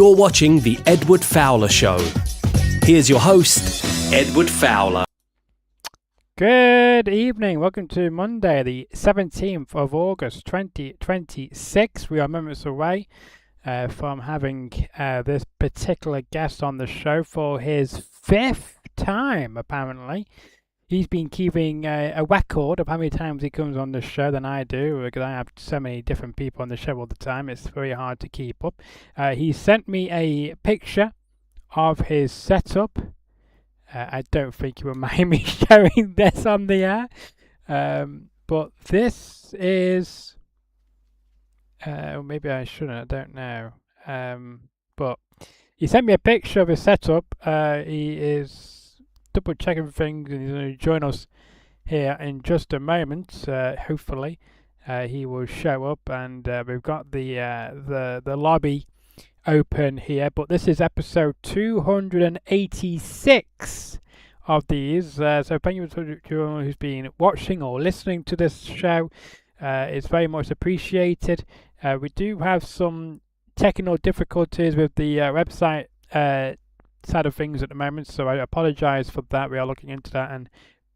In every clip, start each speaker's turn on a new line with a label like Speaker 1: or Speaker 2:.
Speaker 1: You're watching The Edward Fowler Show. Here's your host, Edward Fowler.
Speaker 2: Good evening. Welcome to Monday, the 17th of August, 2026. We are moments away from having this particular guest on the show for his fifth time, apparently. He's been keeping a record of how many times he comes on the show than I do, because I have so many different people on the show all the time. It's very hard to keep up. He sent me a picture of his setup. I don't think you will mind me showing this on the air. But this is... maybe I shouldn't, I don't know. But he sent me a picture of his setup. He is double checking things, and he's going to join us here in just a moment. Hopefully he will show up, and we've got the lobby open here. But this is episode 286 of these, so thank you to everyone who's been watching or listening to this show. It's very much appreciated. We do have some technical difficulties with the website side of things at the moment, so I apologize for that. We are looking into that and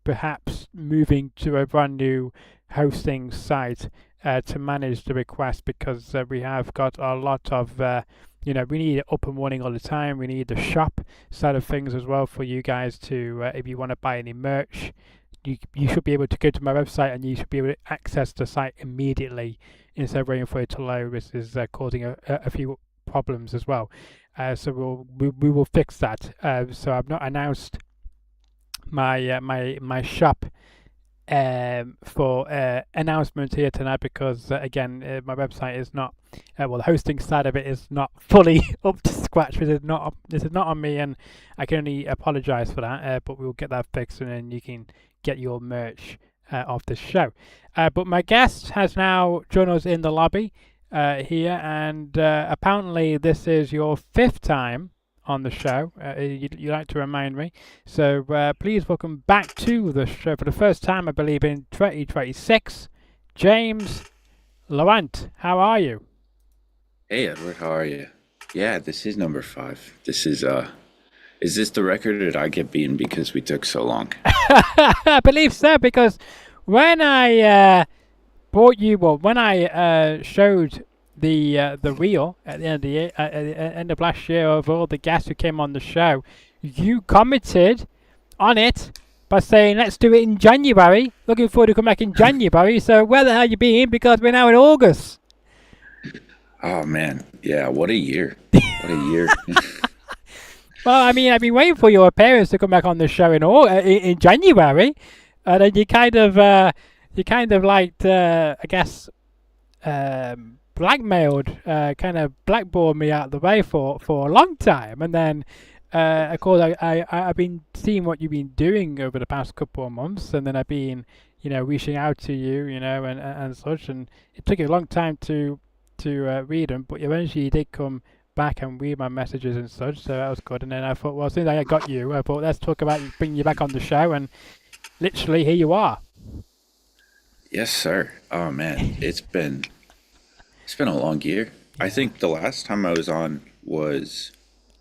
Speaker 2: perhaps moving to a brand new hosting site to manage the request, because we have got a lot of we need it up and running all the time. We need the shop side of things as well for you guys to if you want to buy any merch, you should be able to go to my website and you should be able to access the site immediately instead of waiting for it to load. This is causing a few problems as well. So we will fix that. So I've not announced my shop for announcement here tonight, because again my website is not the hosting side of it is not fully up to scratch. This is not on me, and I can only apologize for that. But we'll get that fixed, and then you can get your merch off the show. But my guest has now joined us in the lobby here, and apparently this is your fifth time on the show. You like to remind me, so please welcome back to the show for the first time, I believe, in 2026, James Laurent. How are you?
Speaker 3: Hey Edward, how are you? Yeah, this is number 5. This is this the record, or did I get beaten because we took so long?
Speaker 2: I believe so, because when I when I showed the reel at the end of last year of all the guests who came on the show, you commented on it by saying, let's do it in January. Looking forward to come back in January. So where the hell you been? Because we're now in August.
Speaker 3: Oh man, yeah, what a year. What a year.
Speaker 2: Well, I mean, I've been waiting for your appearance to come back on the show in January, and then you kind of like I guess blackmailed, kind of blackballed me out of the way for a long time, and then of course I've been seeing what you've been doing over the past couple of months, and then I've been reaching out to you, and such, and it took you a long time to read them, but eventually you did come back and read my messages and such, so that was good. And then I thought, well, as soon as I got you, I thought, let's talk about bringing you back on the show, and literally here you are.
Speaker 3: Yes, sir. Oh man, it's been a long year. I think the last time I was on was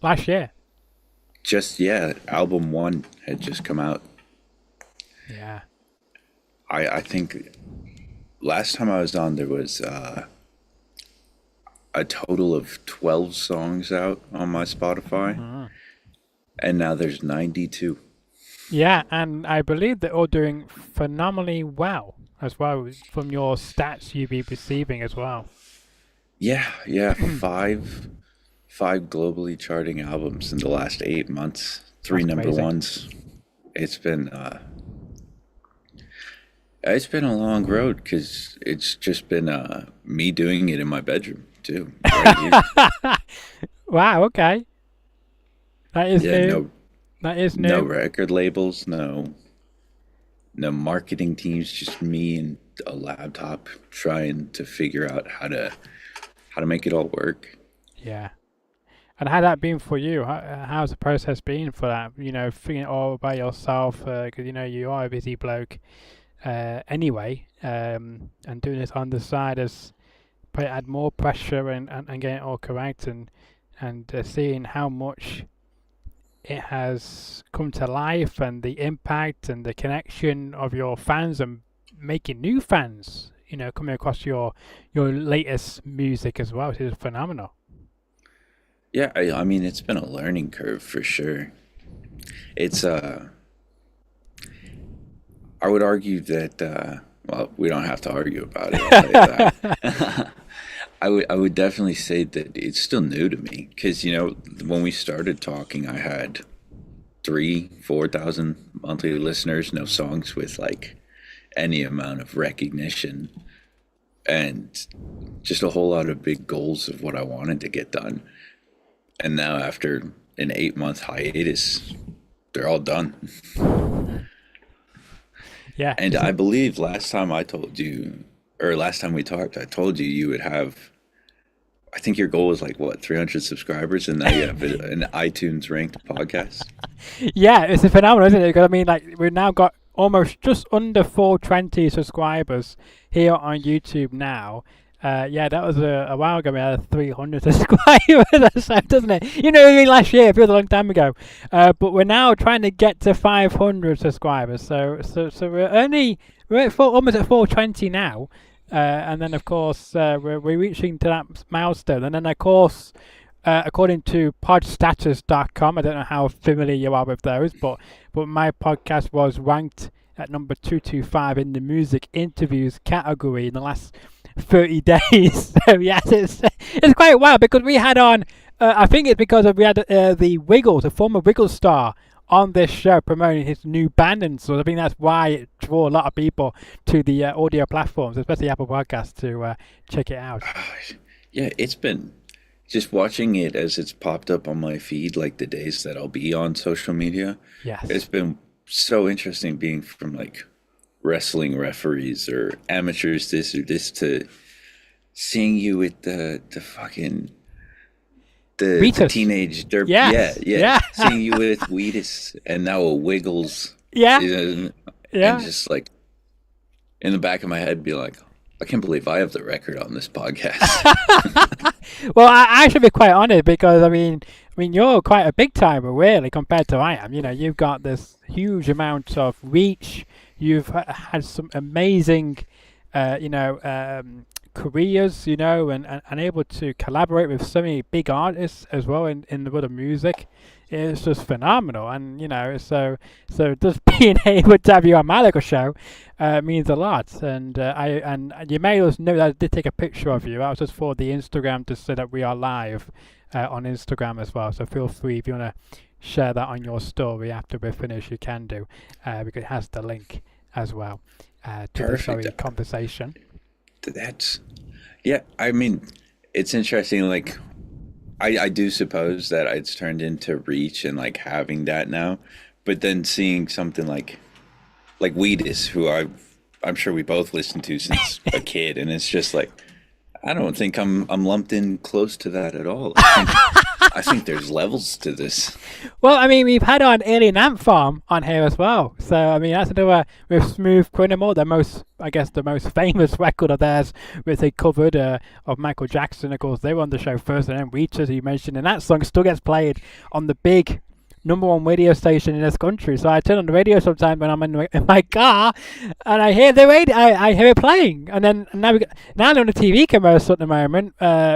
Speaker 2: last year.
Speaker 3: Album 1 had just come out.
Speaker 2: Yeah.
Speaker 3: I think last time I was on there was a total of 12 songs out on my Spotify. Mm-hmm. And now there's 92. Yeah,
Speaker 2: and I believe they're all doing phenomenally well as well, from your stats you've been receiving as well.
Speaker 3: Yeah, 5 globally charting albums in the last 8 months, 3
Speaker 2: That's
Speaker 3: number
Speaker 2: amazing.
Speaker 3: ones. It's been a long road, because it's just been me doing it in my bedroom too. Right here.
Speaker 2: Wow, okay. That is new. That is new.
Speaker 3: No record labels, no marketing teams, just me and a laptop trying to figure out how to make it all work.
Speaker 2: Yeah. And how that been for you? How's the process been for that? Figuring it all by yourself, because you are a busy bloke anyway, and doing this on the side has probably add more pressure and getting it all correct. And and seeing how much it has come to life, and the impact and the connection of your fans, and making new fans, coming across your latest music as well, which is phenomenal.
Speaker 3: Yeah, I mean, it's been a learning curve for sure. It's I would argue that well, we don't have to argue about it. I'll tell you that. I would definitely say that it's still new to me because when we started talking, I had 3,000-4,000 monthly listeners, no songs with like any amount of recognition, and just a whole lot of big goals of what I wanted to get done. And now after an 8-month hiatus, they're all done.
Speaker 2: Yeah.
Speaker 3: And I believe last time we talked, I told you would have, I think your goal was like, what, 300 subscribers, and now you have an iTunes ranked podcast?
Speaker 2: Yeah, it's a phenomenon, isn't it? Because I mean, like, we've now got almost just under 420 subscribers here on YouTube now. Yeah, that was a while ago. We had 300 subscribers, so doesn't it? Last year, it feels a long time ago. But we're now trying to get to 500 subscribers. So we're almost at 420 now. And then, of course, we're reaching to that milestone. And then, of course, according to podstatus.com, I don't know how familiar you are with those, but my podcast was ranked at number 225 in the music interviews category in the last 30 days. So yes, it's quite wild because we had on, I think it's because we had the Wiggles, a former Wiggles star, on this show promoting his new band, and so I think that's why it drew a lot of people to the audio platforms, especially Apple Podcasts, to check it out.
Speaker 3: Yeah, it's been just watching it as it's popped up on my feed, like the days that I'll be on social media.
Speaker 2: Yes,
Speaker 3: it's been so interesting being from like wrestling referees or amateurs this or this to seeing you with the fucking the teenage derp. Yeah. Seeing you with Wheatus and now a Wiggles.
Speaker 2: Yeah.
Speaker 3: And just like in the back of my head be like, I can't believe I have the record on this podcast.
Speaker 2: Well, I should be quite honest because I mean you're quite a big timer really compared to I am. You've got this huge amount of reach. You've had some amazing, careers, and able to collaborate with so many big artists as well in the world of music. It's just phenomenal, and so just being able to have you on my little show means a lot. And you may also know that I did take a picture of you. I was just for the Instagram to say that we are live on Instagram as well. So feel free if you want to share that on your story after we're finished. You can do because it has the link as well to the story conversation.
Speaker 3: I mean, it's interesting. Like, I do suppose that it's turned into reach and like having that now, but then seeing something like Wheatus, who I'm sure we both listened to since a kid, and it's just like, I don't think I'm lumped in close to that at all. I think there's levels to this.
Speaker 2: Well, I mean, we've had on Alien Ant Farm on here as well. So, I mean, that's another with Smooth Criminal, the most famous record of theirs, which they covered of Michael Jackson. Of course, they were on the show first, and then Reach, as you mentioned, and that song still gets played on the big #1 radio station in this country. So I turn on the radio sometimes when I'm in my car, and I hear the radio. I hear it playing, and then now they're on a TV commercial at the moment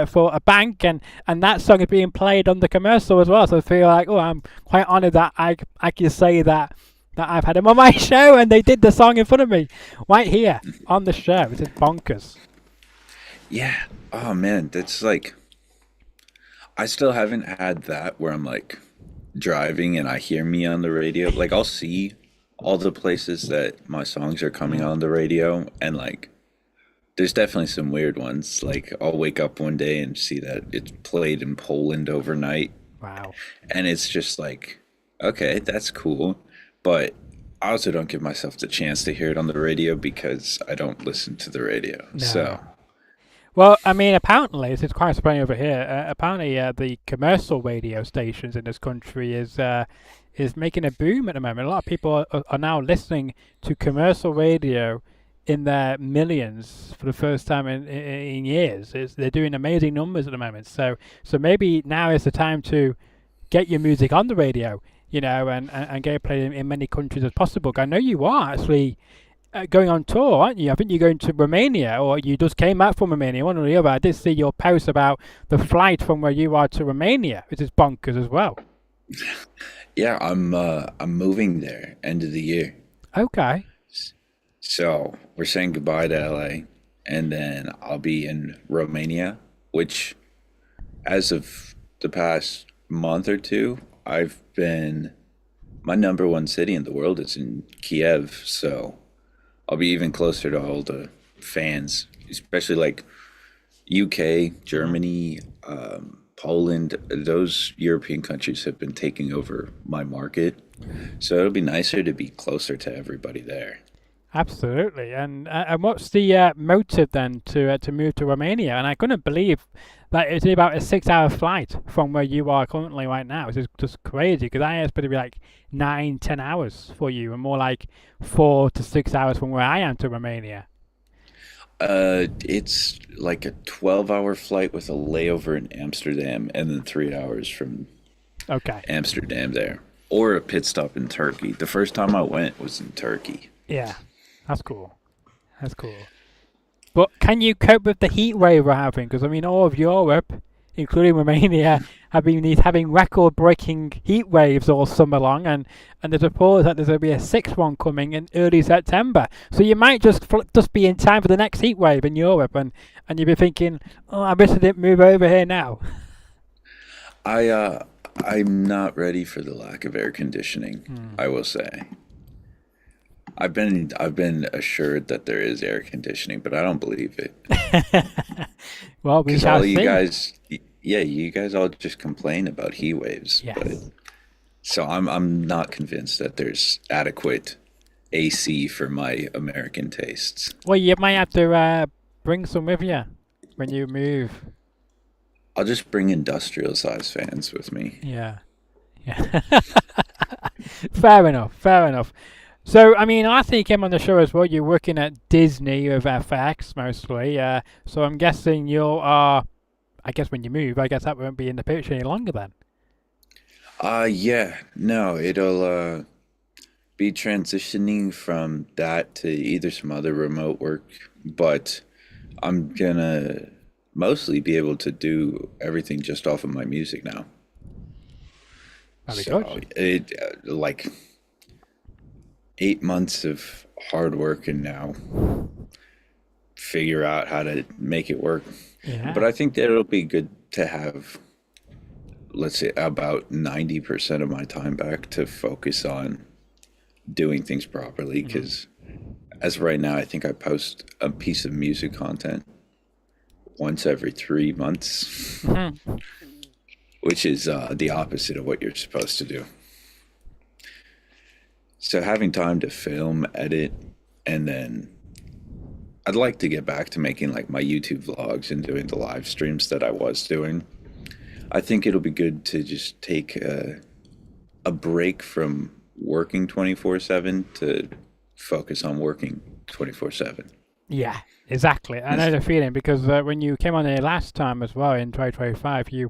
Speaker 2: for a bank, and that song is being played on the commercial as well. So I feel like, I'm quite honoured that I can say that I've had them on my show, and they did the song in front of me right here on the show. It's just bonkers.
Speaker 3: Yeah. Oh man, that's like, I still haven't had that where I'm like driving and I hear me on the radio. Like, I'll see all the places that my songs are coming on the radio, and like there's definitely some weird ones. Like, I'll wake up one day and see that it's played in Poland overnight.
Speaker 2: Wow.
Speaker 3: And it's just like, okay, that's cool, but I also don't give myself the chance to hear it on the radio because I don't listen to the radio. No. So
Speaker 2: well, I mean, apparently, it's quite surprising over here. Apparently, the commercial radio stations in this country is making a boom at the moment. A lot of people are now listening to commercial radio in their millions for the first time in years. They're doing amazing numbers at the moment. So maybe now is the time to get your music on the radio, and get it played in many countries as possible. I know you are actually going on tour, aren't you? I think you're going to Romania, or you just came back from Romania, one or the other. I did see your post about the flight from where you are to Romania, which is bonkers as well.
Speaker 3: Yeah, I'm moving there end of the year.
Speaker 2: Okay.
Speaker 3: So we're saying goodbye to LA, and then I'll be in Romania, which, as of the past month or two, I've been my number one city in the world is in Kiev. So I'll be even closer to all the fans, especially like UK, Germany, Poland. Those European countries have been taking over my market. So it'll be nicer to be closer to everybody there.
Speaker 2: Absolutely. And what's the motive then to move to Romania? And I couldn't believe that it's about a 6-hour flight from where you are currently right now. It's just crazy, because I expect it to be like 9-10 hours for you, and more like 4 to 6 hours from where I am to Romania.
Speaker 3: It's like a 12-hour flight with a layover in Amsterdam, and then 3 hours from Amsterdam there, or a pit stop in Turkey. The first time I went was in Turkey.
Speaker 2: Yeah, that's cool. That's cool. But can you cope with the heat wave we're having? Because, I mean, all of Europe, including Romania, have been having record-breaking heat waves all summer long, and there's reports that there's going to be a 6th one coming in early September. So you might just be in time for the next heat wave in Europe, and you'll be thinking, oh, I wish I didn't move over here now.
Speaker 3: I'm not ready for the lack of air conditioning, I will say. I've been assured that there is air conditioning, but I don't believe it.
Speaker 2: Well, we shall see.
Speaker 3: You guys all just complain about heat waves.
Speaker 2: Yes.
Speaker 3: But, so I'm not convinced that there's adequate AC for my American tastes.
Speaker 2: Well, you might have to bring some with you when you move.
Speaker 3: I'll just bring industrial size fans with me.
Speaker 2: Yeah. Fair enough. So, I mean, I think him on the show as well. You're working at Disney with FX mostly. So I'm guessing I guess when you move, I guess that won't be in the picture any longer then.
Speaker 3: Yeah. No, it'll be transitioning from that to either some other remote work, but I'm gonna mostly be able to do everything just off of my music now.
Speaker 2: That'd be good.
Speaker 3: It like 8 months of hard work, and now figure out how to make it work.
Speaker 2: Yeah.
Speaker 3: But I think that it'll be good to have, let's say, about 90% of my time back to focus on doing things properly. Because as of right now, I think I post a piece of music content once every 3 months, which is the opposite of what you're supposed to do. So having time to film, edit, and then I'd like to get back to making like my YouTube vlogs and doing the live streams that I was doing. I think it'll be good to just take a break from working 24/7 to focus on working 24/7.
Speaker 2: Yeah, exactly. I know the feeling, because when you came on here last time as well in 2025,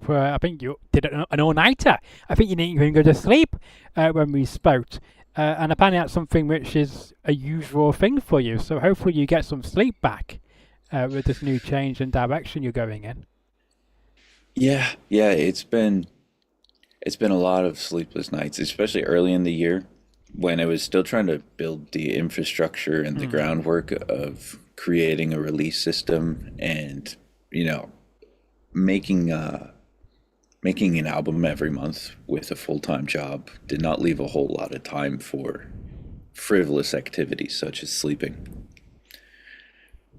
Speaker 2: I think you did an all-nighter. I think you didn't even go to sleep when we spoke. And apparently that's something which is a usual thing for you. So hopefully you get some sleep back with this new change in direction you're going in.
Speaker 3: Yeah, it's been a lot of sleepless nights, especially early in the year when I was still trying to build the infrastructure and the groundwork of creating a release system, and making an album every month with a full-time job did not leave a whole lot of time for frivolous activities such as sleeping.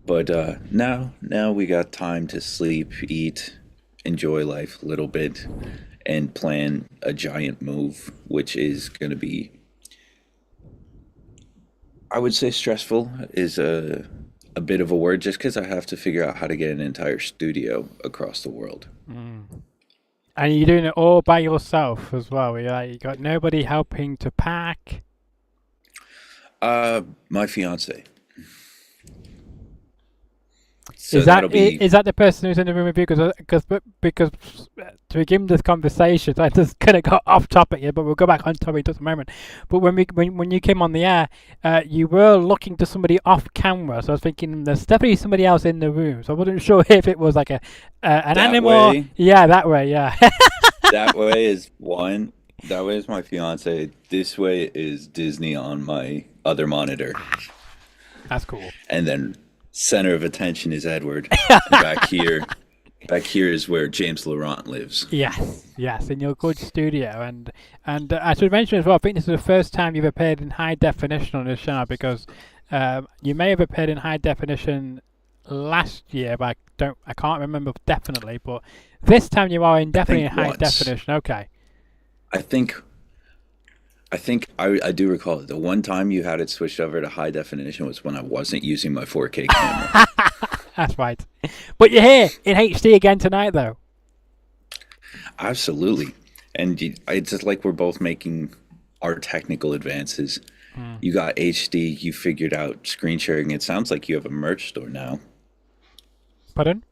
Speaker 3: But now we got time to sleep, eat, enjoy life a little bit, and plan a giant move, which is going to be, I would say, stressful is a bit of a word, just because I have to figure out how to get an entire studio across the world.
Speaker 2: And you're doing it all by yourself as well. You got nobody helping to pack.
Speaker 3: My fiance. So
Speaker 2: is
Speaker 3: that'll be
Speaker 2: that the person who's in the room with you? Because to begin this conversation, I just kind of got off topic here, but we'll go back on topic in just a moment. But when you came on the air, you were looking to somebody off camera, so I was thinking there's definitely somebody else in the room. So I wasn't sure if it was like an
Speaker 3: that
Speaker 2: animal.
Speaker 3: way.
Speaker 2: Yeah, that way. Yeah.
Speaker 3: That way is one. That way is my fiance. This way is Disney on my other monitor.
Speaker 2: That's cool.
Speaker 3: And then center of attention is Edward. And back here is where James Laurent lives.
Speaker 2: Yes, in your good studio. And I should mention as well, I think this is the first time you've appeared in high definition on this channel, because you may have appeared in high definition last year, but I can't remember definitely. But this time you are definitely in high definition. Okay.
Speaker 3: I think I do recall it. The one time you had it switched over to high definition was when I wasn't using my 4K camera.
Speaker 2: That's right. But you're here in HD again tonight, though.
Speaker 3: Absolutely. And it's just like we're both making our technical advances. You got HD, you figured out screen sharing. It sounds like you have a merch store now.
Speaker 2: Pardon?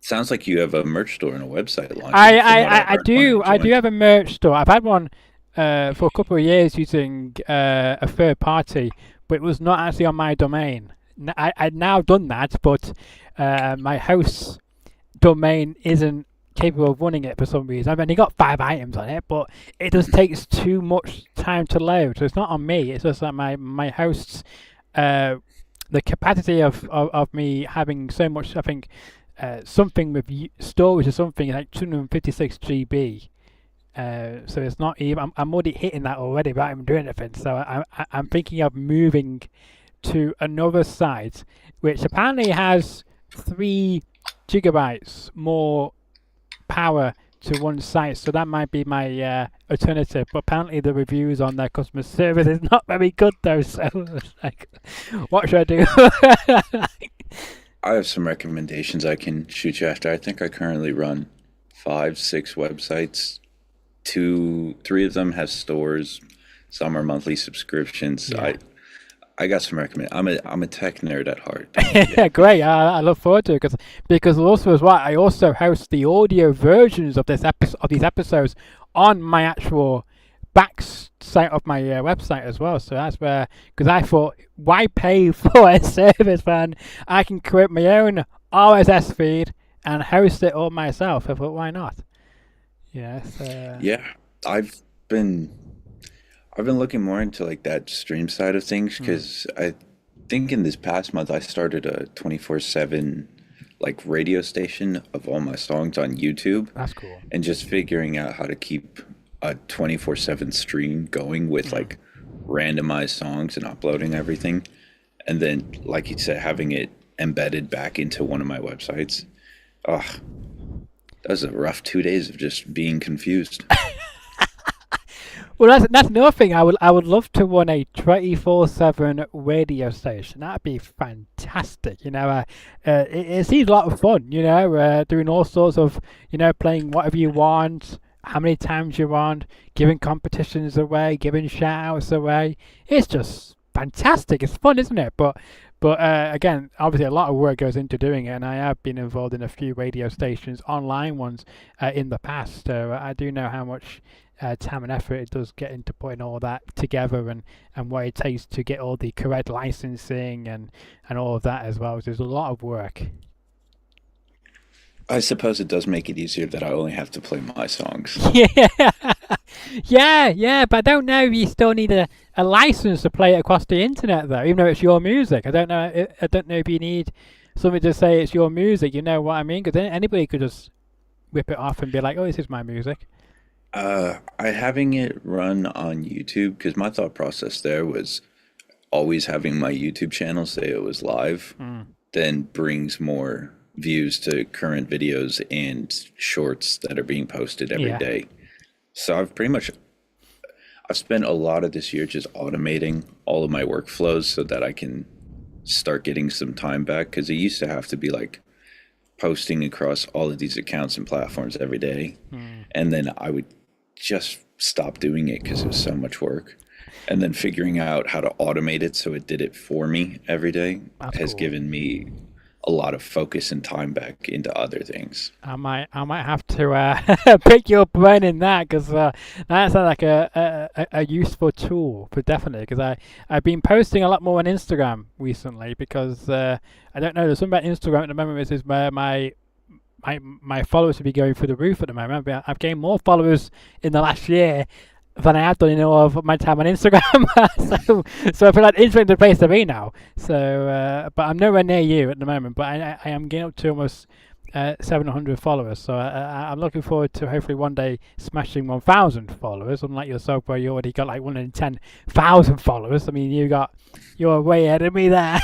Speaker 3: Sounds like you have a merch store and a website launch.
Speaker 2: I do have a merch store. I've had one for a couple of years using a third party, but it was not actually on my domain. I'd now done that, but my house domain isn't capable of running it for some reason. I've only got 5 items on it, but it just takes too much time to load. So it's not on me. It's just that my hosts, the capacity of me having so much, I think, something with storage or something like 256 GB. So it's not even. I'm already hitting that already, but I'm doing anything. So I'm thinking of moving to another site, which apparently has 3 gigabytes more power to one site. So that might be my alternative. But apparently the reviews on their customer service is not very good though. So it's like, what should I do?
Speaker 3: I have some recommendations I can shoot you after. I think I currently run 5-6 websites. 3 of them have stores. Some are monthly subscriptions.
Speaker 2: Yeah.
Speaker 3: I got some recommendations. I'm a tech nerd at heart.
Speaker 2: Yeah, great. I look forward to it because also as well, I also host the audio versions of these episodes on my actual back site of my website as well. So that's where, because I thought, why pay for a service when I can create my own RSS feed and host it all myself? I thought, why not? Yes.
Speaker 3: Yeah, I've been looking more into like that stream side of things, because I think in this past month I started a 24/7 like radio station of all my songs on YouTube.
Speaker 2: That's cool.
Speaker 3: And just figuring out how to keep a 24/7 stream going with like randomized songs and uploading everything, and then like you said, having it embedded back into one of my websites. That was a rough 2 days of just being confused.
Speaker 2: Well, that's another thing. I would love to run a 24/7 radio station. That'd be fantastic. You know, it seems a lot of fun. You know, doing all sorts of, you know, playing whatever you want, how many times you want, giving competitions away, giving shout outs away. It's just fantastic. It's fun, isn't it? But again, obviously a lot of work goes into doing it, and I have been involved in a few radio stations, online ones, in the past. So I do know how much time and effort it does get into putting all that together, and what it takes to get all the correct licensing and all of that as well. There's a lot of work.
Speaker 3: I suppose it does make it easier that I only have to play my songs.
Speaker 2: Yeah, but I don't know if you still need a license to play it across the internet though, even though it's your music. I don't know if you need something to say it's your music. You know what I mean? Because anybody could just whip it off and be like, "Oh, this is my music."
Speaker 3: I having it run on YouTube, because my thought process there was always having my YouTube channel say it was live, then brings more views to current videos and shorts that are being posted every day. So I've spent a lot of this year just automating all of my workflows so that I can start getting some time back, because it used to have to be like posting across all of these accounts and platforms every day, and then I would just stop doing it because it was so much work. And then figuring out how to automate it so it did it for me every day has given me a lot of focus and time back into other things.
Speaker 2: I might have to pick your brain in that, because that's like a useful tool for definitely. Because I've been posting a lot more on Instagram recently, because I don't know, there's something about Instagram at the moment. This is where my followers will be going through the roof at the moment. I've gained more followers in the last year than I have done in all of my time on Instagram. so I feel like Instagram's the place to be now. So, but I'm nowhere near you at the moment. But I am getting up to almost 700 followers. So I'm looking forward to hopefully one day smashing 1,000 followers. Unlike yourself, where you already got like 110,000 followers. I mean, you're way ahead of me there.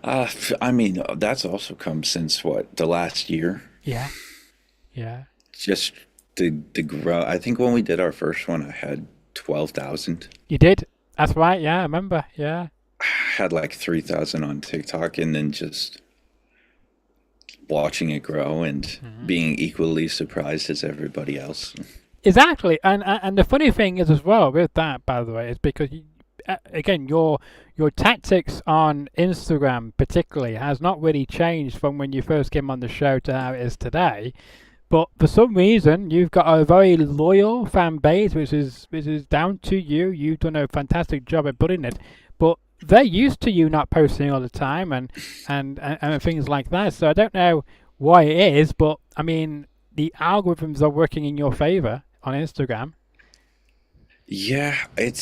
Speaker 3: I mean, that's also come since what, the last year?
Speaker 2: Yeah, yeah.
Speaker 3: Just the grow. I think when we did our first one, I had 12,000.
Speaker 2: You did. That's right. Yeah, I remember. Yeah.
Speaker 3: I had like 3,000 on TikTok, and then just watching it grow and being equally surprised as everybody else.
Speaker 2: Exactly, and the funny thing is as well with that, by the way, is because again, your tactics on Instagram particularly has not really changed from when you first came on the show to how it is today. But for some reason, you've got a very loyal fan base, which is down to you. You've done a fantastic job at building it, but they're used to you not posting all the time and things like that. So I don't know why it is, but I mean, the algorithms are working in your favor on Instagram.
Speaker 3: Yeah, it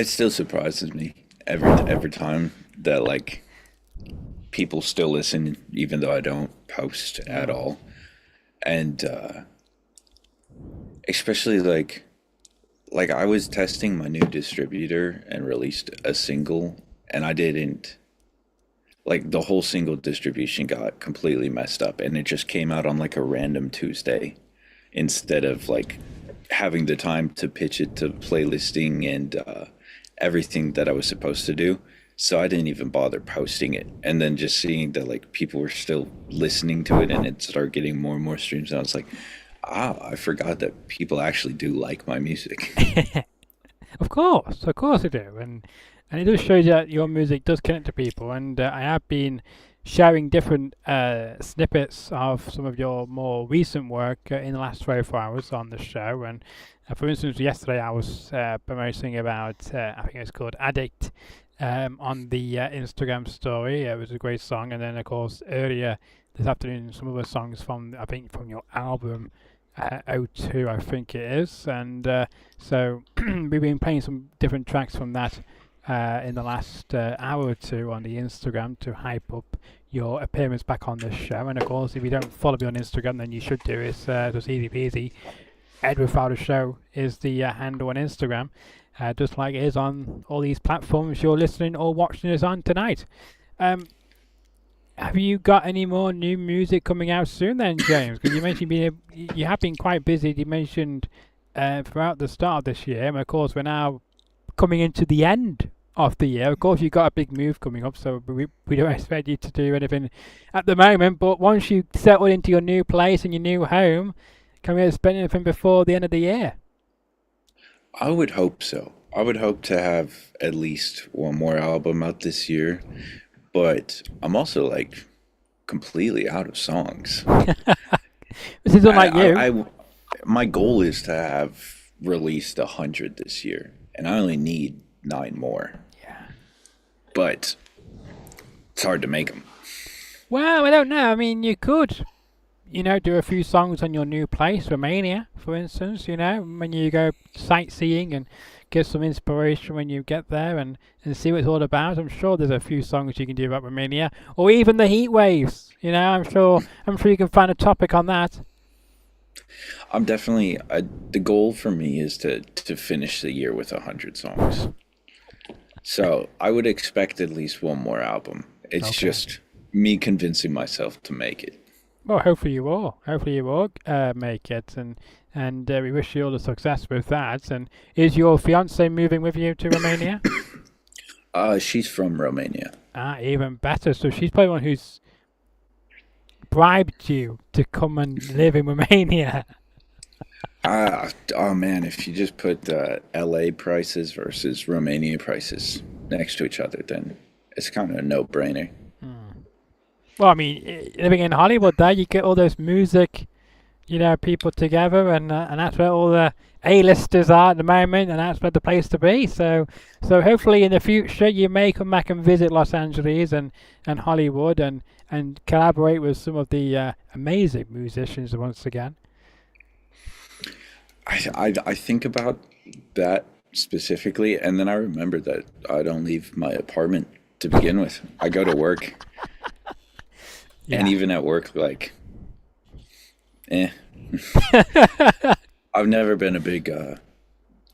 Speaker 3: still surprises me every time that like people still listen, even though I don't post at all. And especially like I was testing my new distributor and released a single, and I didn't, like, the whole single distribution got completely messed up, and it just came out on like a random Tuesday instead of like having the time to pitch it to playlisting and everything that I was supposed to do. So I didn't even bother posting it. And then just seeing that like people were still listening to it and it started getting more and more streams. And I was like, I forgot that people actually do like my music.
Speaker 2: Of course they do. And it does show that your music does connect to people. And I have been sharing different snippets of some of your more recent work in the last 24 hours on the show. And for instance, yesterday I was promoting about, I think it's called Addict, on the Instagram story. It was a great song. And then, of course, earlier this afternoon, some other songs from your album, O2, I think it is. And so we've been playing some different tracks from that in the last hour or two on the Instagram to hype up your appearance back on this show. And of course, if you don't follow me on Instagram, then you should do. It's just easy peasy. Edward Fowler Show is the handle on Instagram, just like it is on all these platforms you're listening or watching us on tonight. Have you got any more new music coming out soon then, James? Because you mentioned you have been quite busy. You mentioned throughout the start of this year, and of course we're now coming into the end of the year. Of course, you've got a big move coming up, so we don't expect you to do anything at the moment. But once you settle into your new place and your new home, can we expect anything before the end of the year?
Speaker 3: I would hope so. I would hope to have at least one more album out this year, but I'm also like completely out of songs.
Speaker 2: This is unlike you.
Speaker 3: My goal is to have released 100 this year, and I only need 9 more.
Speaker 2: Yeah.
Speaker 3: But it's hard to make them.
Speaker 2: Well, I don't know. I mean, you could, do a few songs on your new place, Romania, for instance, when you go sightseeing and get some inspiration when you get there and see what it's all about. I'm sure there's a few songs you can do about Romania, or even the heat waves. I'm sure you can find a topic on that.
Speaker 3: I'm definitely, the goal for me is to finish the year with 100 songs. So I would expect at least one more album. It's just me convincing myself to make it.
Speaker 2: Well, hopefully you will. Hopefully you will make it, and we wish you all the success with that. And is your fiance moving with you to Romania?
Speaker 3: She's from Romania.
Speaker 2: Even better. So she's probably one who's bribed you to come and live in Romania.
Speaker 3: Oh man, if you just put LA prices versus Romania prices next to each other, then it's kind of a no-brainer.
Speaker 2: Well, I mean, living in Hollywood, there you get all those music, people together, and that's where all the A-listers are at the moment, and that's where the place to be. So hopefully in the future you may come back and visit Los Angeles and Hollywood and collaborate with some of the amazing musicians once again.
Speaker 3: I think about that specifically, and then I remember that I don't leave my apartment to begin with. I go to work, and
Speaker 2: Yeah.
Speaker 3: even at work, like, eh. I've never been a big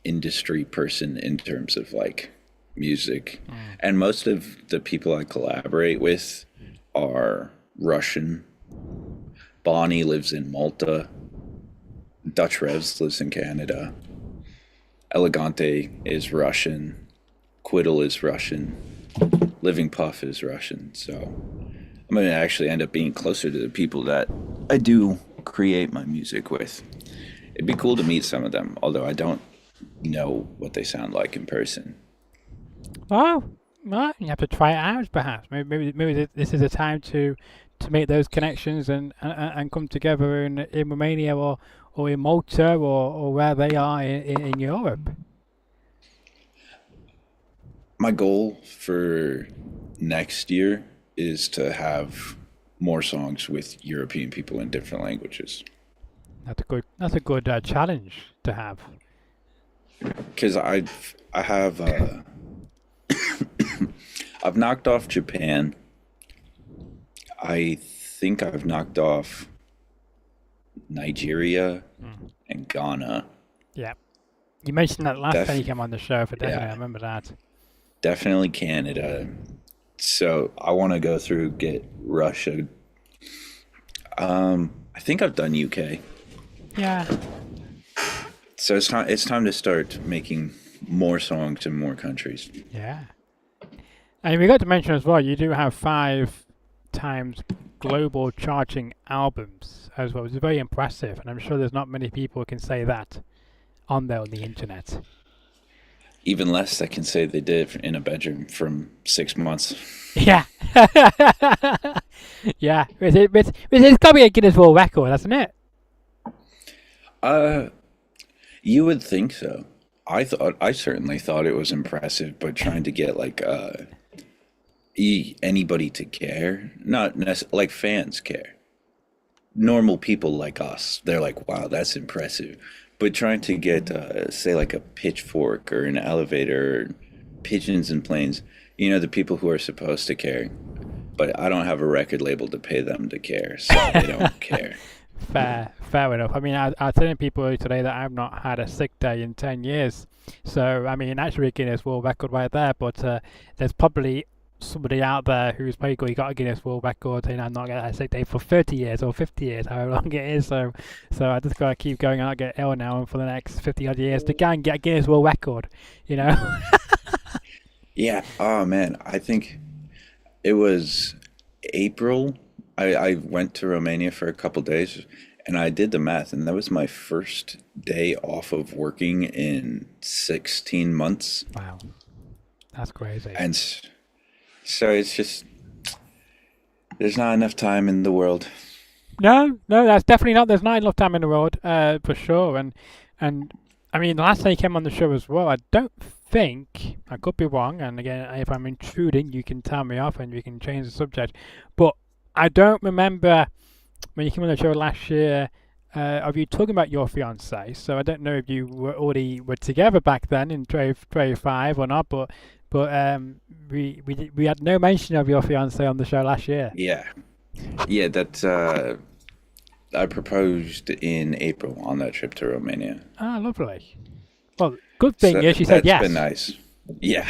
Speaker 3: industry person in terms of like music, and most of the people I collaborate with are Russian. Bonnie lives in Malta. Dutch Revs lives in Canada. Elegante is Russian. Quiddle is Russian. Living Puff is Russian. So I'm going to actually end up being closer to the people that I do create my music with. It'd be cool to meet some of them, although I don't know what they sound like in person.
Speaker 2: Oh, well, you have to try it out, perhaps. Maybe this is a time to make those connections and come together in Romania or in Malta or where they are in Europe.
Speaker 3: My goal for next year is to have more songs with European people in different languages.
Speaker 2: That's a good challenge to have.
Speaker 3: Because I have I've knocked off Japan. I think I've knocked off Nigeria and Ghana.
Speaker 2: Yeah. You mentioned that last time you
Speaker 3: Def-
Speaker 2: came on the show for definitely. I
Speaker 3: yeah,
Speaker 2: remember that.
Speaker 3: definitely Canada. So I want to go through, get Russia. I think I've done UK.
Speaker 2: Yeah.
Speaker 3: So it's time to start making more songs in more countries.
Speaker 2: Yeah. And we got to mention as well, you do have 5 times global charting albums as well. It's very impressive, and I'm sure there's not many people who can say that on the internet.
Speaker 3: Even less that can say they did in a bedroom from 6 months.
Speaker 2: Yeah. Yeah. It's got to be a Guinness World Record, hasn't it?
Speaker 3: You would think so. I certainly thought it was impressive, but trying to get like anybody to care, not like fans care. Normal people like us, they're like, wow, that's impressive. But trying to get, say, like a pitchfork or an elevator, or pigeons and planes, the people who are supposed to care. But I don't have a record label to pay them to care, so they don't care.
Speaker 2: Fair enough. I mean, I was telling people today that I've not had a sick day in 10 years. So, I mean, actually a Guinness World Record right there, but there's probably somebody out there who's probably got a Guinness World Record saying I'm not getting a sick day for 30 years or 50 years, however long it is. So I just got to keep going out, get ill now, and for the next 50 odd years to go and get a Guinness World Record,
Speaker 3: Yeah, oh man, I think it was April. I went to Romania for a couple days and I did the math, and that was my first day off of working in 16 months.
Speaker 2: Wow, that's crazy.
Speaker 3: And so it's just, there's not enough time in the world.
Speaker 2: No, that's definitely not. There's not enough time in the world, for sure. And I mean, the last time you came on the show as well, I don't think, I could be wrong, and again, if I'm intruding, you can tell me off and we can change the subject. But I don't remember when you came on the show last year of you talking about your fiance. So I don't know if you were together back then in 25 or not, but we had no mention of your fiance on the show last year.
Speaker 3: Yeah, that I proposed in April on that trip to Romania.
Speaker 2: Ah, lovely. Well, good thing
Speaker 3: So
Speaker 2: is she said yes.
Speaker 3: that's been nice. Yeah.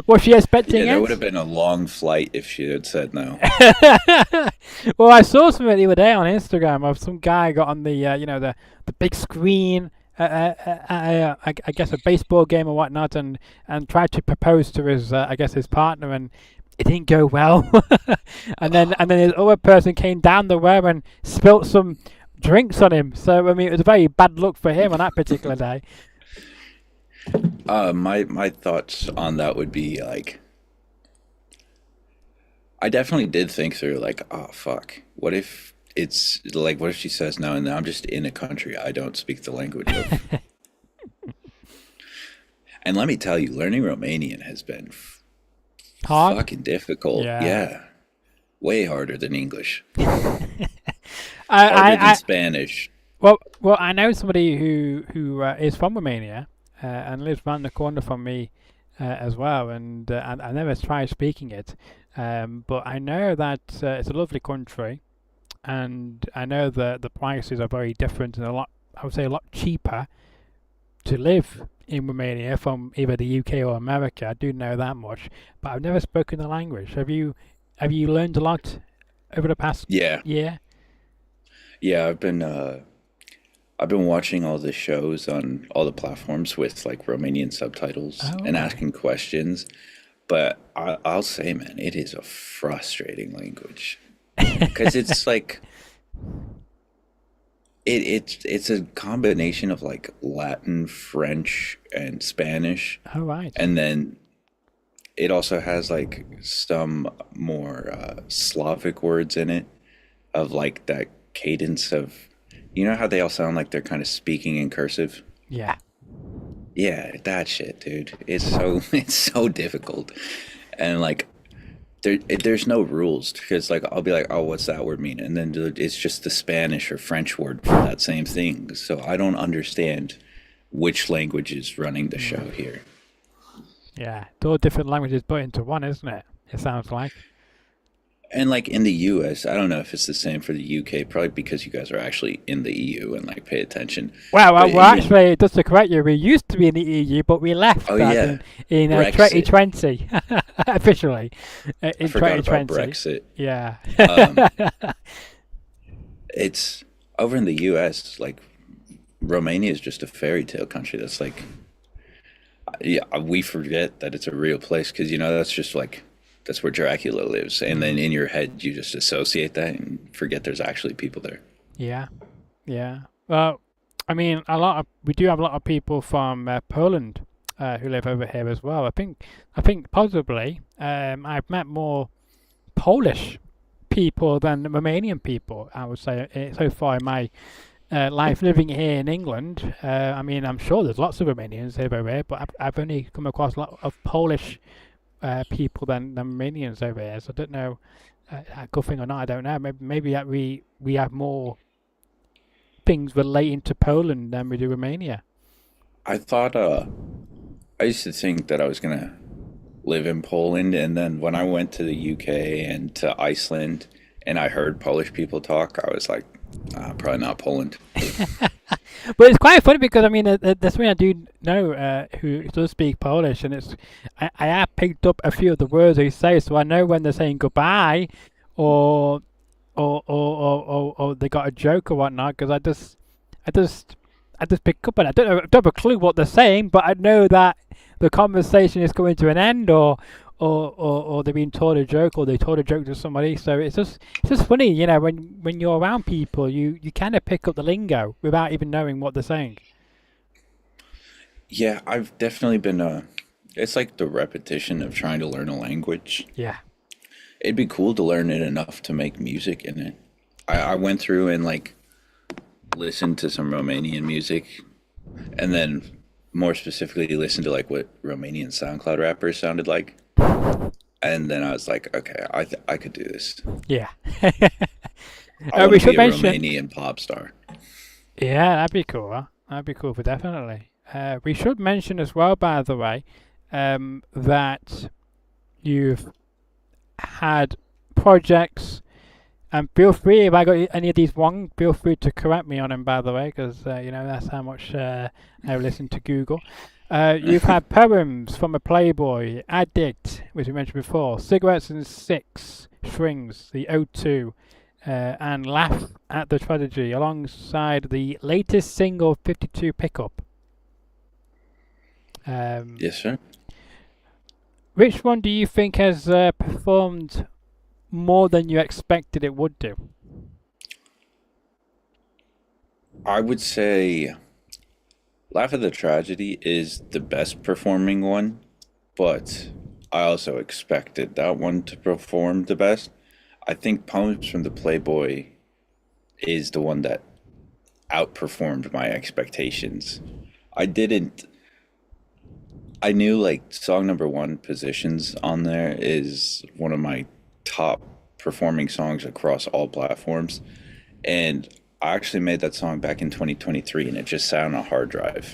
Speaker 2: Was she expecting
Speaker 3: Yeah, that
Speaker 2: it?
Speaker 3: would have been a long flight if she had said no.
Speaker 2: Well, I saw something the other day on Instagram of some guy got on the the big screen I guess a baseball game or whatnot, and tried to propose to his I guess his partner, and it didn't go well. and then his other person came down the row and spilt some drinks on him. So I mean, it was a very bad look for him on that particular day.
Speaker 3: My thoughts on that would be like, I definitely did think through like, oh fuck, what if it's like, what if she says no, and then I'm just in a country I don't speak the language of. And let me tell you, learning Romanian has been
Speaker 2: Hard.
Speaker 3: fucking difficult. Yeah. Way harder than English. Harder than Spanish.
Speaker 2: Well, I know somebody who is from Romania and lives round the corner from me as well, and I never tried speaking it, but I know that it's a lovely country, and I know that the prices are very different and I would say a lot cheaper to live in Romania from either the UK or America. I do know that much, but I've never spoken the language. Have you learned a lot over the past year?
Speaker 3: Yeah, I've been watching all the shows on all the platforms with like Romanian subtitles and asking questions. But I'll say, man, it is a frustrating language because it's like it's a combination of like Latin, French, and Spanish.
Speaker 2: Oh, right.
Speaker 3: And then it also has like some more Slavic words in it, of like that cadence of, you know how they all sound like they're kind of speaking in cursive?
Speaker 2: Yeah,
Speaker 3: that shit, dude. It's so difficult. And like there's no rules, because like I'll be like, oh, what's that word mean? And then it's just the Spanish or French word for that same thing. So I don't understand which language is running the show here.
Speaker 2: Yeah, they're all different languages put into one, isn't it? It sounds like.
Speaker 3: And like in the US, I don't know if it's the same for the UK, probably because you guys are actually in the EU and like pay attention.
Speaker 2: Well, actually, just to correct you, we used to be in the EU, but we left in 2020, officially. In
Speaker 3: I forgot
Speaker 2: 2020.
Speaker 3: about Brexit.
Speaker 2: Yeah.
Speaker 3: It's over in the US, like Romania is just a fairy tale country that's like, we forget that it's a real place, because, you know, that's just like, that's where Dracula lives. And then in your head, you just associate that and forget there's actually people there.
Speaker 2: Yeah. Well, I mean, we do have a lot of people from Poland who live over here as well. I think possibly I've met more Polish people than Romanian people, I would say, so far in my life living here in England. I mean, I'm sure there's lots of Romanians over here, but I've only come across a lot of Polish people than Romanians over here. So I don't know, a good thing or not, I don't know. Maybe that we have more things relating to Poland than we do Romania.
Speaker 3: I thought, I used to think that I was going to live in Poland, and then when I went to the UK and to Iceland and I heard Polish people talk, I was like, probably not Poland.
Speaker 2: But it's quite funny because, I mean, there's something I do know who does speak Polish, and I have picked up a few of the words they say, so I know when they're saying goodbye or they got a joke or whatnot, because I just pick up on it. I don't have a clue what they're saying, but I know that the conversation is coming to an end, or they've been told a joke, or they told a joke to somebody. So it's just funny, you know, when you're around people, you kind of pick up the lingo without even knowing what they're saying.
Speaker 3: Yeah, I've definitely been. It's like the repetition of trying to learn a language.
Speaker 2: Yeah,
Speaker 3: it'd be cool to learn it enough to make music in it. I went through and like listened to some Romanian music, and then more specifically listened to like what Romanian SoundCloud rappers sounded like. And then I was like, okay, I could do this.
Speaker 2: Yeah.
Speaker 3: I want to be a Romanian pop star.
Speaker 2: Yeah, that'd be cool. Huh? That'd be cool, definitely. We should mention as well, by the way, that you've had projects, and feel free, if I got any of these wrong, feel free to correct me on them, by the way, because you know, that's how much I listen to Google. You've had poems from a Playboy, Addict, which we mentioned before, Cigarettes and Six Strings, the O2, and Laugh at the Tragedy, alongside the latest single, 52 Pickup.
Speaker 3: Yes, sir.
Speaker 2: Which one do you think has performed more than you expected it would do?
Speaker 3: I would say Laugh at the Tragedy is the best performing one, but I also expected that one to perform the best. I think Poems from the Playboy is the one that outperformed my expectations. I didn't, I knew like song number one, Positions on there is one of my top performing songs across all platforms. And I actually made that song back in 2023 and it just sat on a hard drive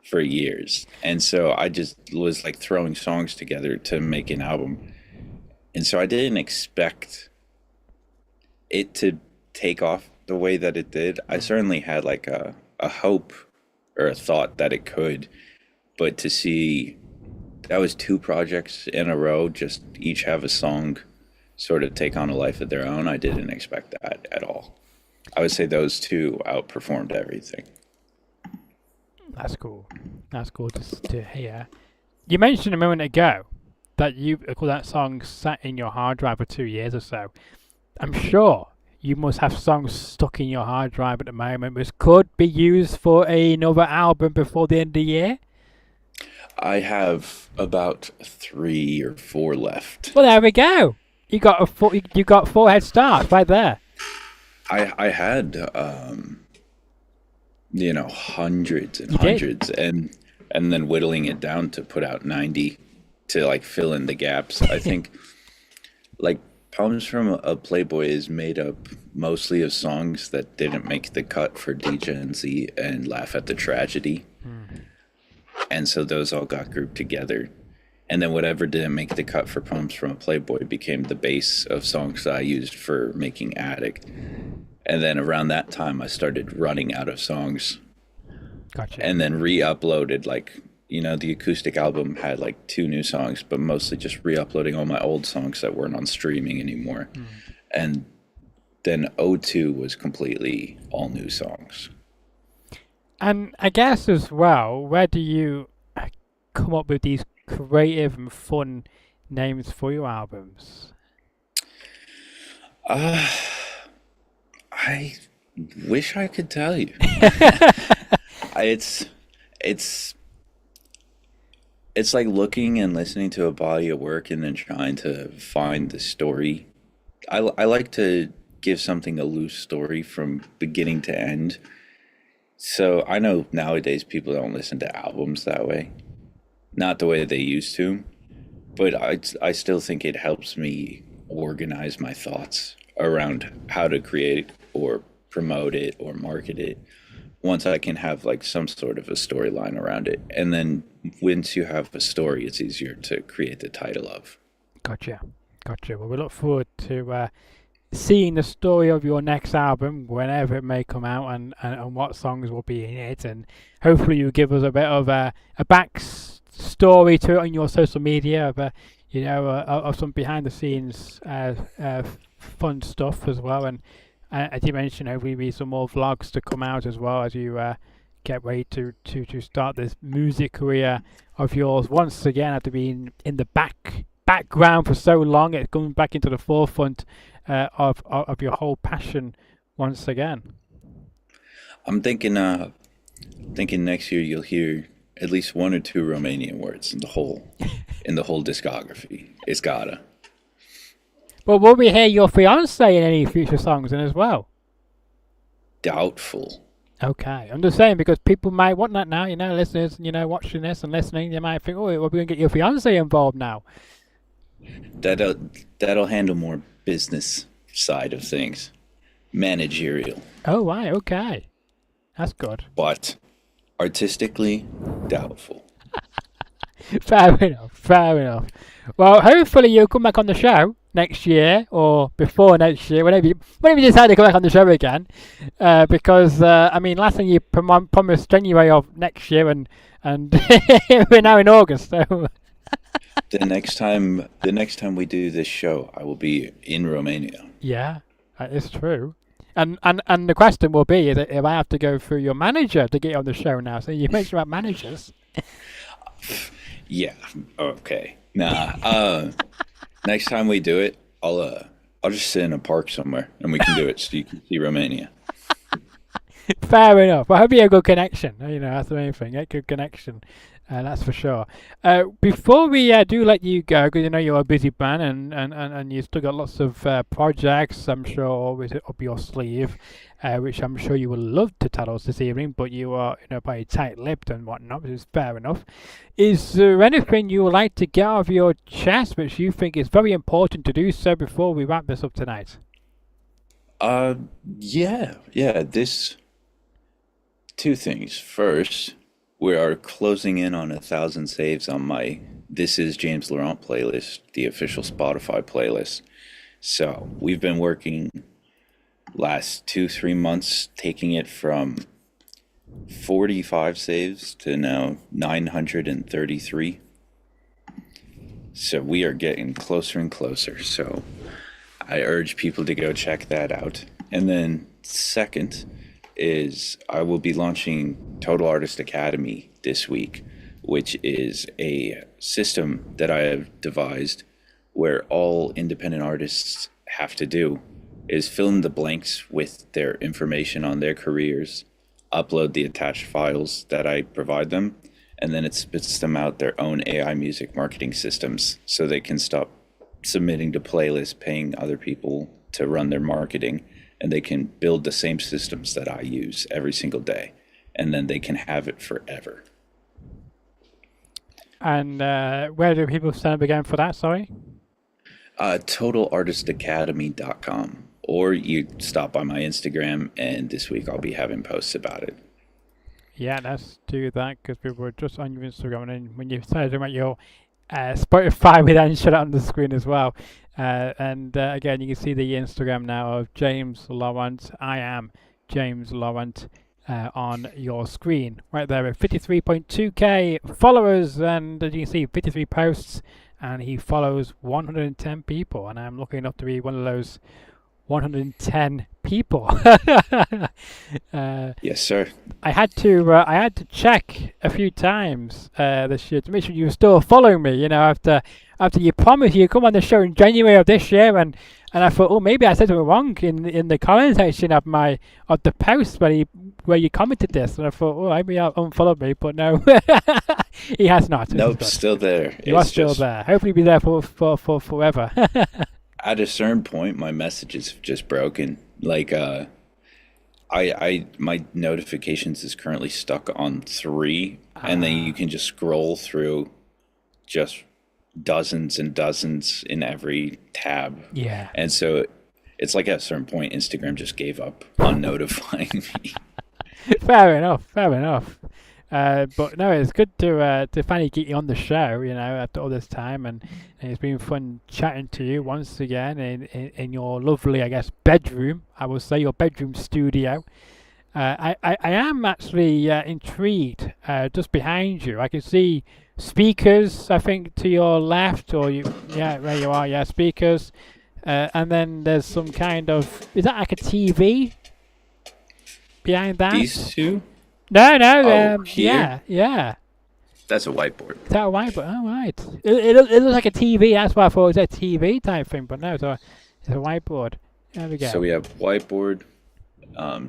Speaker 3: for years. And so I just was like throwing songs together to make an album. And so I didn't expect it to take off the way that it did. I certainly had like a hope or a thought that it could, but to see that was two projects in a row, just each have a song sort of take on a life of their own, I didn't expect that at all. I would say those two outperformed everything.
Speaker 2: That's cool. That's cool to hear. You mentioned a moment ago that that song sat in your hard drive for 2 years or so. I'm sure you must have songs stuck in your hard drive at the moment which could be used for another album before the end of the year.
Speaker 3: I have about 3 or 4 left.
Speaker 2: Well, there we go. You got 4 head starts right there.
Speaker 3: I had hundreds and
Speaker 2: You did?
Speaker 3: hundreds and then whittling it down to put out 90 to like fill in the gaps. I think like Poems from a Playboy is made up mostly of songs that didn't make the cut for D-Gen-Z and Laugh at the Tragedy. And so those all got grouped together. And then whatever didn't make the cut for Poems from a Playboy became the base of songs that I used for making Addict. And then around that time, I started running out of songs.
Speaker 2: Gotcha.
Speaker 3: And then re-uploaded, like, the acoustic album had like 2 new songs, but mostly just re-uploading all my old songs that weren't on streaming anymore. And then O2 was completely all new songs.
Speaker 2: And I guess as well, where do you come up with these creative and fun names for your albums?
Speaker 3: I wish I could tell you. It's like looking and listening to a body of work and then trying to find the story. I like to give something a loose story from beginning to end. So I know nowadays people don't listen to albums that way. Not the way they used to, but I still think it helps me organize my thoughts around how to create or promote it or market it once I can have like some sort of a storyline around it. And then once you have a story, it's easier to create the title of.
Speaker 2: Gotcha. Well, we look forward to seeing the story of your next album whenever it may come out and what songs will be in it. And hopefully you give us a bit of a back story to it on your social media of some behind the scenes fun stuff as well. And as you mentioned, hopefully be some more vlogs to come out as well as you get ready to start this music career of yours once again after being in the background for so long. It's coming back into the forefront of your whole passion once again.
Speaker 3: I'm thinking next year you'll hear at least 1 or 2 Romanian words in the whole discography. It's gotta.
Speaker 2: Well, will we hear your fiance in any future songs then as well?
Speaker 3: Doubtful.
Speaker 2: Okay, I'm just saying because people might want that now, listeners, watching this and listening, they might think, oh, we're going to get your fiance involved now.
Speaker 3: That'll handle more business side of things, managerial.
Speaker 2: Oh, right, okay, that's good.
Speaker 3: But artistically, doubtful.
Speaker 2: Fair enough. Well, hopefully you'll come back on the show next year or before next year, whenever you decide to come back on the show again. Because last thing you promised January of next year, and we're now in August. So
Speaker 3: the next time we do this show, I will be in Romania.
Speaker 2: Yeah, that is true. And the question will be is if I have to go through your manager to get you on the show now. So you mentioned about managers.
Speaker 3: Yeah. Okay. Nah. Next time we do it, I'll just sit in a park somewhere and we can do it so you can see Romania.
Speaker 2: Fair enough. I hope you have a good connection. That's the main thing. Get good connection. That's for sure. Before we do let you go, because you're a busy man and you've still got lots of projects, I'm sure, always up your sleeve, which I'm sure you will love to tell us this evening, but you are, very tight-lipped and whatnot, which is fair enough. Is there anything you would like to get off your chest, which you think is very important to do so before we wrap this up tonight?
Speaker 3: Yeah. Two things. First, we are closing in on 1,000 saves on my This Is James Laurent playlist, the official Spotify playlist. So we've been working last 2-3 months, taking it from 45 saves to now 933. So we are getting closer and closer. So I urge people to go check that out. And then second is I will be launching Total Artist Academy this week, which is a system that I have devised where all independent artists have to do is fill in the blanks with their information on their careers, upload the attached files that I provide them, and then it spits them out their own AI music marketing systems so they can stop submitting to playlists, paying other people to run their marketing, and they can build the same systems that I use every single day, and then they can have it forever.
Speaker 2: And where do people sign up again for that, sorry?
Speaker 3: TotalArtistAcademy.com, or you stop by my Instagram, and this week I'll be having posts about it.
Speaker 2: Yeah, let's do that, because we were just on your Instagram, and then when you started about your Spotify, we then shut it on the screen as well. And again, you can see the Instagram now of James Laurent. I am James Laurent on your screen right there with 53.2k followers, and as you can see, 53 posts, and he follows 110 people, and I'm lucky enough to be one of those 110 people.
Speaker 3: Yes, sir.
Speaker 2: I had to check a few times this year to make sure you were still following me. After you promised you come on the show in January of this year, and I thought, oh, maybe I said something wrong in the comment section of the post where you commented this, and I thought, oh, maybe I'll unfollow me, but no, he has not.
Speaker 3: Nope, still there.
Speaker 2: You are still there. Hopefully, be there for forever.
Speaker 3: At a certain point, my message is just broken. Like, my notifications is currently stuck on 3, and then you can just scroll through just dozens and dozens in every tab.
Speaker 2: Yeah.
Speaker 3: And so it's like at a certain point, Instagram just gave up on notifying me.
Speaker 2: Fair enough. But no, it's good to finally get you on the show, after all this time, and it's been fun chatting to you once again in your lovely, I guess, bedroom. I will say your bedroom studio. I am actually intrigued. Just behind you, I can see speakers. I think to your left, or there you are. Yeah, speakers, and then there's some kind of, is that like a TV behind that?
Speaker 3: These two?
Speaker 2: No.
Speaker 3: Here?
Speaker 2: Yeah.
Speaker 3: That's a whiteboard.
Speaker 2: Is that a whiteboard? Oh, right. It looks like a TV. That's why I thought it was a TV type thing, but no, it's a whiteboard. There we go.
Speaker 3: So we have whiteboard,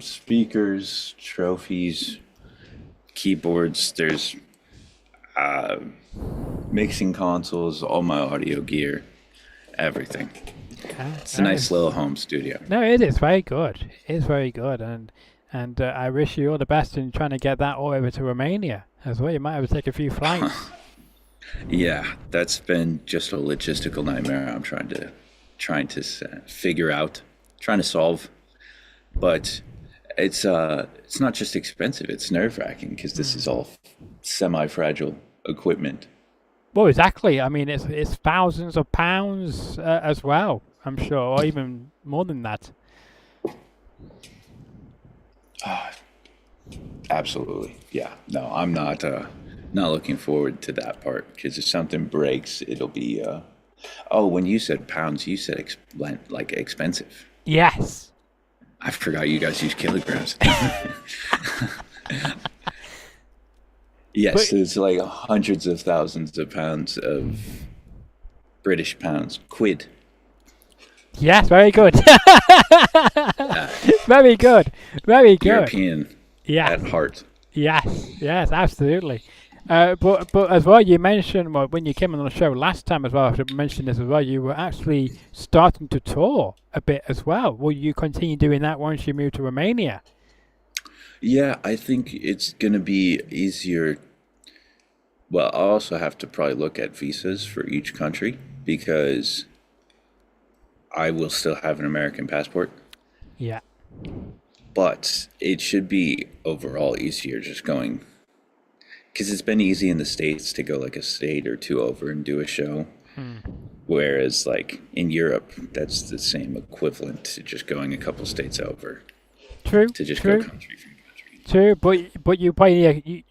Speaker 3: speakers, trophies, keyboards. There's mixing consoles, all my audio gear, everything. It's a nice little home studio.
Speaker 2: No, it is very good. It's very good, and I wish you all the best in trying to get that all over to Romania as well. You might have to take a few flights.
Speaker 3: Yeah, that's been just a logistical nightmare. I'm trying to figure out, trying to solve, but it's not just expensive. It's nerve-wracking because this is all semi-fragile equipment.
Speaker 2: Well, exactly. I mean, it's thousands of pounds as well, I'm sure, or even more than that.
Speaker 3: Absolutely. Yeah. No, I'm not looking forward to that part, because if something breaks, it'll be when you said pounds, you said expensive.
Speaker 2: Yes.
Speaker 3: I forgot you guys use kilograms. Yes, but it's like hundreds of thousands of pounds of British pounds. Quid.
Speaker 2: Yes, very good. Very good. Very good.
Speaker 3: European
Speaker 2: Yeah.
Speaker 3: at heart.
Speaker 2: Yes, absolutely. But as well, you mentioned when you came on the show last time as well. I should mention this as well. You were actually starting to tour a bit as well. Will you continue doing that once you move to Romania?
Speaker 3: Yeah, I think it's gonna be easier. Well, I'll also have to probably look at visas for each country because I will still have an American passport.
Speaker 2: Yeah.
Speaker 3: But it should be overall easier just going because it's been easy in the States to go like a state or two over and do a show. Whereas like in Europe, that's the same equivalent to just going a couple states over
Speaker 2: True.
Speaker 3: to just
Speaker 2: True.
Speaker 3: go country from country.
Speaker 2: True. But you probably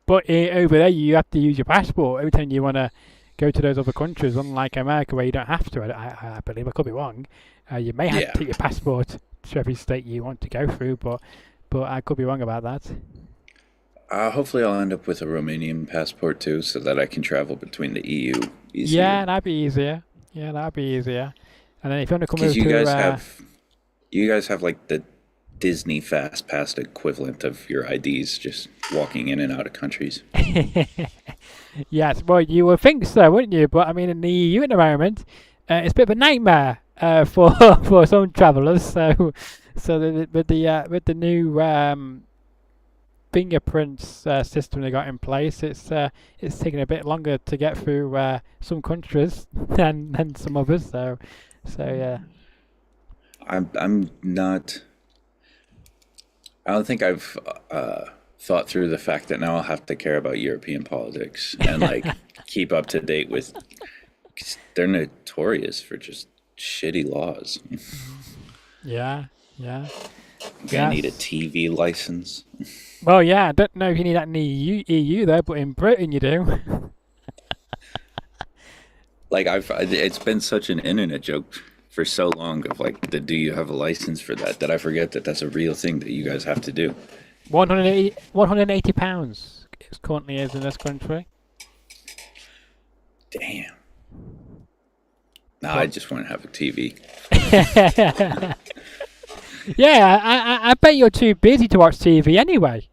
Speaker 2: over there you have to use your passport every time you want to go to those other countries. Unlike America, where you don't have to. I believe I could be wrong. You may have to take your passport to every state you want to go through, but I could be wrong about that.
Speaker 3: Hopefully I'll end up with a Romanian passport too so that I can travel between the EU easier.
Speaker 2: Yeah, that'd be easier. And then if you want to come over
Speaker 3: Because
Speaker 2: to
Speaker 3: you guys have like the Disney Fast Pass equivalent of your IDs just walking in and out of countries.
Speaker 2: yes, well, you would think so, wouldn't you? But I mean, in the EU at the moment, it's a bit of a nightmare for for some travellers. So with the new fingerprints system they got in place, it's taking a bit longer to get through some countries than some others. So yeah.
Speaker 3: I'm not. I don't think I've thought through the fact that now I'll have to care about European politics and like keep up to date with. 'Cause they're notorious for just shitty laws.
Speaker 2: Yeah.
Speaker 3: You're gonna need a TV license.
Speaker 2: Well, yeah, I don't know if you need that in the EU though, but in Britain you do.
Speaker 3: Like it's been such an internet joke for so long of like do you have a license for that I forget that that's a real thing that you guys have to do.
Speaker 2: 180 pounds it currently is in this country.
Speaker 3: Damn. I just want to have a TV.
Speaker 2: Yeah, I bet you're too busy to watch TV anyway.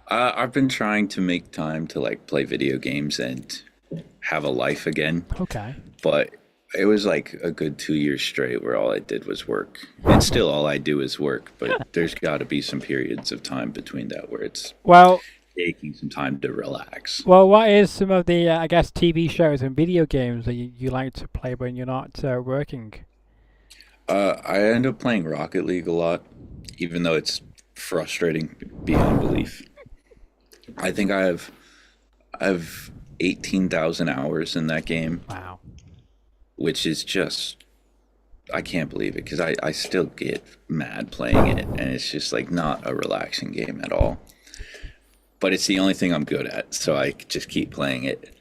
Speaker 3: I've been trying to make time to like play video games and have a life again.
Speaker 2: Okay.
Speaker 3: But it was like a good 2 years straight where all I did was work. And still all I do is work, but there's got to be some periods of time between that where it's taking some time to relax.
Speaker 2: Well, what is some of the, I guess, TV shows and video games that you like to play when you're not working?
Speaker 3: I end up playing Rocket League a lot, even though it's frustrating beyond belief. I think I have 18,000 hours in that game.
Speaker 2: Wow.
Speaker 3: Which is just, I can't believe it because I still get mad playing it and it's just like not a relaxing game at all. But it's the only thing I'm good at, so I just keep playing it.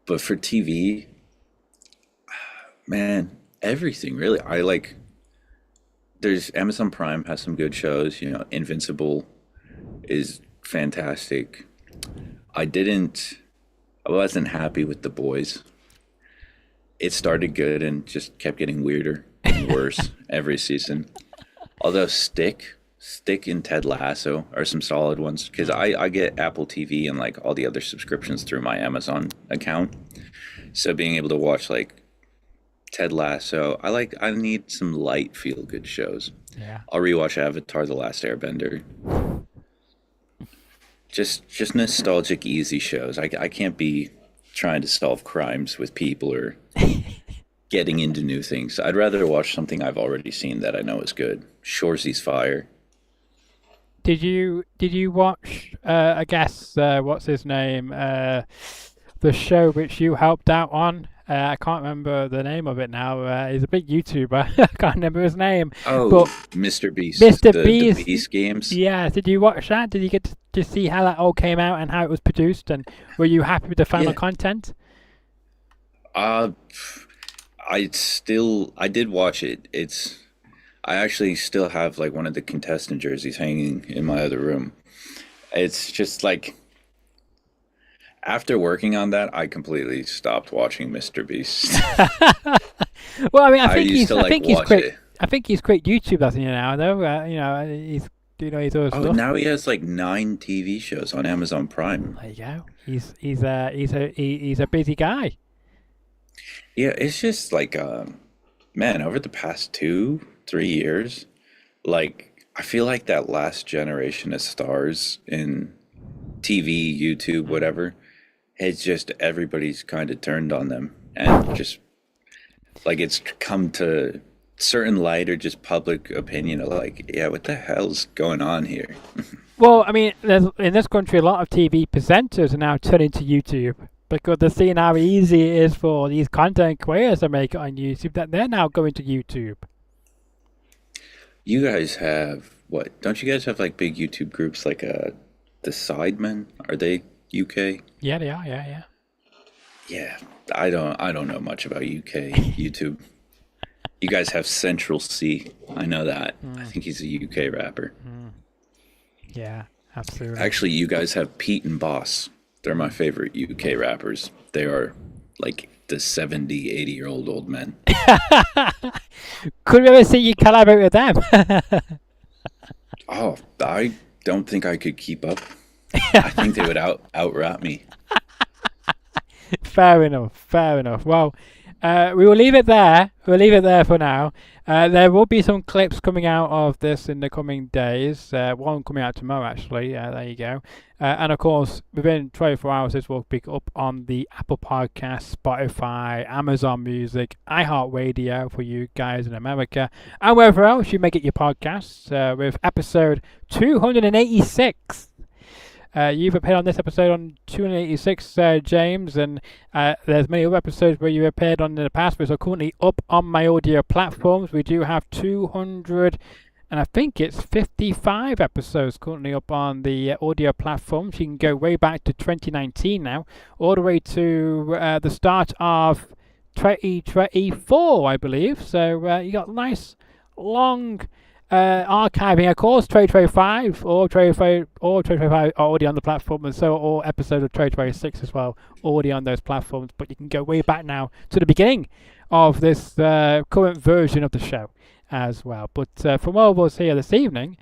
Speaker 3: But for TV, man, everything really. There's Amazon Prime has some good shows, Invincible is fantastic. I wasn't happy with The Boys. It started good and just kept getting weirder and worse every season. Although Stick and Ted Lasso are some solid ones because I get Apple TV and like all the other subscriptions through my Amazon account. So being able to watch like Ted Lasso, I need some light feel good shows.
Speaker 2: Yeah.
Speaker 3: I'll rewatch Avatar: The Last Airbender. Just nostalgic easy shows. I can't be trying to solve crimes with people or getting into new things. I'd rather watch something I've already seen that I know is good. Shorzy's Fire.
Speaker 2: Did you watch I guess what's his name, the show which you helped out on? I can't remember the name of it now. He's a big YouTuber. I can't remember his name.
Speaker 3: Oh,
Speaker 2: but
Speaker 3: Mr. Beast.
Speaker 2: Mr.
Speaker 3: The
Speaker 2: Beast.
Speaker 3: Beast games.
Speaker 2: Yeah. Did you watch that? Did you get to see how that all came out and how it was produced? And were you happy with the final content?
Speaker 3: I did watch it. I actually still have like one of the contestant jerseys hanging in my other room. It's just like after working on that, I completely stopped watching Mr. Beast.
Speaker 2: Well, I mean, I I think he's quit YouTube, doesn't he now? Though he's his other
Speaker 3: Oh,
Speaker 2: stuff.
Speaker 3: now he has like 9 TV shows on Amazon Prime.
Speaker 2: There you go. He's a busy guy.
Speaker 3: Yeah, it's just like, man, over the past 2, 3 years, like I feel like that last generation of stars in TV, YouTube, whatever, it's just everybody's kind of turned on them, and just like it's come to certain light or just public opinion of like, yeah, what the hell's going on here?
Speaker 2: Well, I mean, in this country, a lot of TV presenters are now turning to YouTube because they're seeing how easy it is for these content creators to make it on YouTube, that they're now going to YouTube.
Speaker 3: You guys have what? Don't you guys have like big YouTube groups like the Sidemen? Are they UK?
Speaker 2: Yeah, they are. Yeah.
Speaker 3: Yeah, I don't know much about UK YouTube. You guys have Central C. I know that. I think he's a UK rapper.
Speaker 2: Yeah, absolutely.
Speaker 3: Actually, you guys have Pete and Boss. They're my favorite UK rappers. They are like the 70, 80-year-old old men.
Speaker 2: Could we ever see you collaborate with them?
Speaker 3: Oh, I don't think I could keep up. I think they would out-rap me.
Speaker 2: Fair enough. Well, we will leave it there. We'll leave it there for now. There will be some clips coming out of this in the coming days. One coming out tomorrow, actually. There you go. And of course, within 24 hours, this will pick up on the Apple Podcast, Spotify, Amazon Music, iHeartRadio for you guys in America, and wherever else you may get your podcasts. With episode 286. You've appeared on this episode on 286, James, and there's many other episodes where you appeared on in the past, which are currently up on my audio platforms. We do have 200, and I think it's 55 episodes currently up on the audio platforms. You can go way back to 2019 now, all the way to the start of 2024, I believe. So you got nice long archiving, of course. 2025 or 2025 are already on the platform, and so are all episodes of 2026 as well, already on those platforms. But you can go way back now to the beginning of this current version of the show as well. But from all of us here this evening,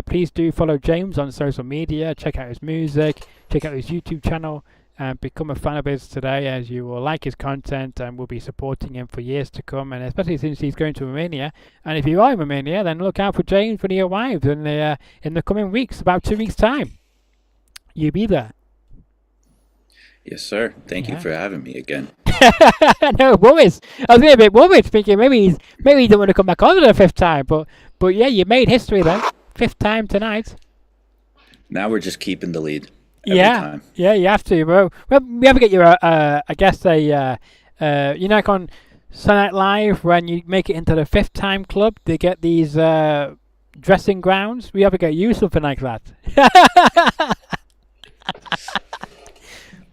Speaker 2: please do follow James on social media, check out his music, check out his YouTube channel, and become a fan of his today, as you will like his content and will be supporting him for years to come, and especially since he's going to Romania. And if you are in Romania, then look out for James when he arrives in the coming weeks, about 2 weeks' time. You be there.
Speaker 3: Yes, sir. Thank you for having me again.
Speaker 2: No worries. I was getting a bit worried, thinking maybe he don't want to come back on the 5th time, but yeah, you made history then. 5th time tonight.
Speaker 3: Now we're just keeping the lead. Every time.
Speaker 2: Yeah, you have to, bro. Well, we ever get your, I guess like on Saturday Night Live, when you make it into the 5th time club, they get these dressing grounds. We ever get you something like that?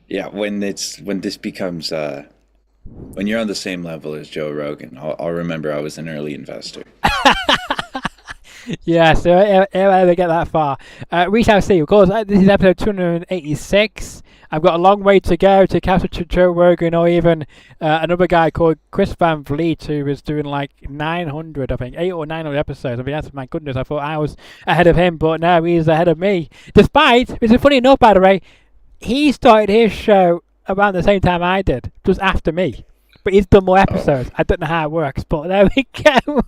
Speaker 3: Yeah, when this becomes when you're on the same level as Joe Rogan, I'll remember I was an early investor.
Speaker 2: Yeah, so if I ever get that far, we shall see. Of course, this is episode 286. I've got a long way to go to catch up to Joe Rogan, or even another guy called Chris Van Vliet, who was doing like 900, I think, 800 or 900 episodes. I mean, that's, my goodness, I thought I was ahead of him, but now he's ahead of me. Despite, which is funny enough, by the way, he started his show around the same time I did, just after me. But he's done more episodes. I don't know how it works, but there we go.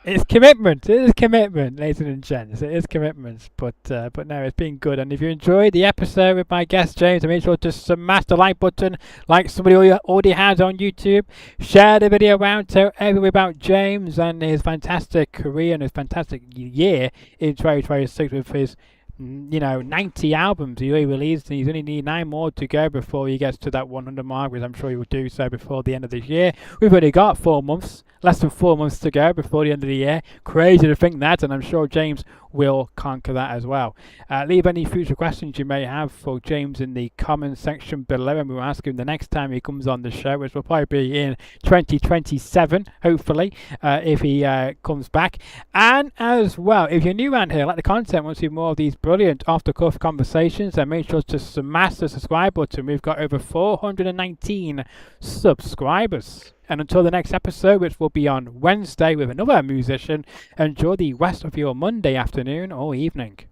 Speaker 2: It's commitment. It is commitment, ladies and gents. It is commitment. But no, it's been good. And if you enjoyed the episode with my guest James, make sure to smash the like button, like somebody already has on YouTube. Share the video around, tell everybody about James and his fantastic career and his fantastic year in 2026 with his 90 albums he released, and he's only need 9 more to go before he gets to that 100 mark, which I'm sure he will do so before the end of this year. We've only got 4 months, less than 4 months to go before the end of the year. Crazy to think that, and I'm sure James will conquer that as well. Leave any future questions you may have for James in the comment section below, and we'll ask him the next time he comes on the show, which will probably be in 2027, hopefully, if he comes back. And as well, if you're new around here, like the content, want to see more of these brilliant off-the-cuff conversations, then make sure to smash the subscribe button. We've got over 419 subscribers. And until the next episode, which will be on Wednesday with another musician, enjoy the rest of your Monday afternoon or evening.